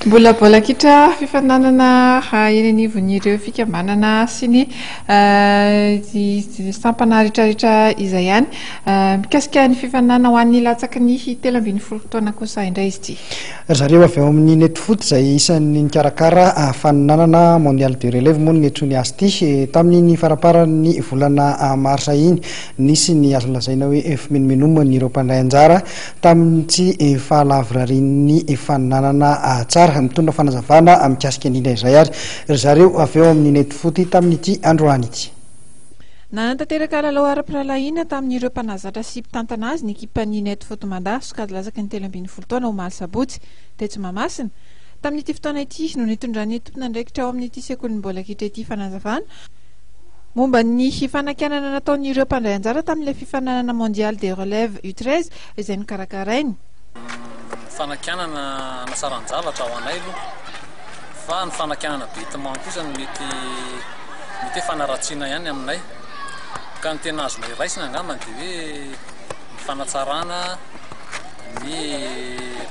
Mbola kitra fifananana eny anivon'ireo fikambanana sy ny sampana rehetrarehetra izay ihany. Mikasika ny fifanana ho an'ny latsaky ny 17 taona kosa indray izy ity. Zareo avy ao amin'ny Netfoot izay isan'ny nikarakara faninanana mondial de relève moa ny antsoiny azy ity tamin'ny faraparan'ny volana marsa iny nisy ny azo lazaina hoe fimenomenomana ireo mpandray anjara tamin'ny tsy fahalavrarian'ny faninanana tsara mitondra fanazavana mikasika indrindra izay ary zareo avy ao amin'ny Netfoot tamin'ity androany ity. Nanantanteraka lalao ara-piralahiana tamin'ireo mpanazatra sy mpitantana azy ny ekipan'ny Netfoot Manda sokajy lazaky ny 17 taona omaly sabotsy dia tsy mamasina tamin'ity fotoana ity no nitondran'ny tompon'andraikitra ao amin'ity sekolim-bola kitra ity fanazavana momba ny fanakanana nataon'ireo mpandray anjara tamin'ilay fifananana mondial de relève U13 izay nikarakarainy. Fanakanana nasaran-javatra ao anay aloha fa ny fanakanana betement kosa no mety fanaratsiana ihany aminay ka ny tena azonay raisina angambany dia hoe ny fanatsarana ny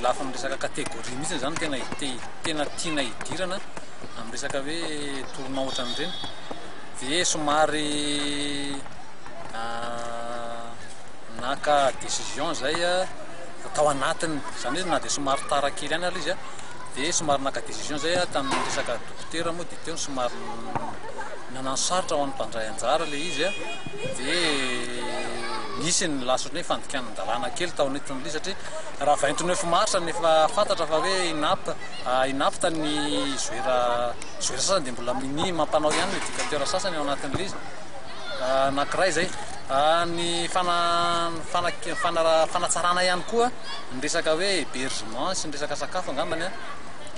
lafa amin'ny resaka kategoria mihitsy zany tena tiana hidirana amin'ny resaka hoe tournoi ohatran'ireny dia somary naka décision zay atao anatiny zany hoe na dia somary tara kely ihany ala izy dia somary naka décision zay tamin'ny resaka dokotera moa dia teo somary nanansarotra ho an'ny mpandray anjara le izy dia nisy ny lasony hoe fandikanan-dalàna kely tao anatiny satria raha vaintony hoe fimaritra nefa fantatra fa hoe inapta ny zoera sasany dia mbola mini mampanao ihany ny éducateur sasany ao anatin'le izy anankiray zay ny fanatsarana ihany koa ny resaka hoe hébergement sy ny resaka sakafo angambany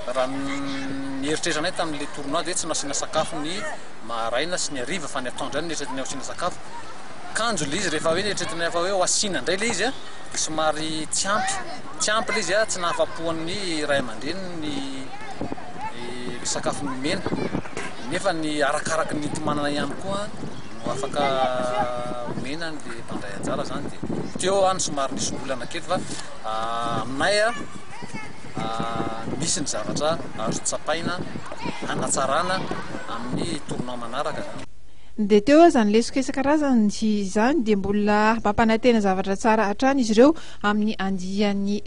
raha ny eritreritranay tamin'le tournoi dia tsy nasiana sakafo ny maraina sy ny hariva fa ny atoandro ihany neritreretiny asiana sakafo kanjo le izy rehefa hoe neritreretiny efa hoe ho asiana indray le izy dia somary tsy ampy le izy tsy nahafapoan'ny ray aman-dreny ny sakafo nomena nefa ny arakaraky ny tomanana ihany koa no afaka omena ny mpandray anjara zany dia teo any somary nisy olana kely fa aminay misy ny zavatra azo tsapaina hanatsarana amin'ny tournoi manaraka zany. Dia teo zany lesika isan-karazany izany dia mbola mampanantena zavatra tsara hatrany izy ireo amin'ny andian'ny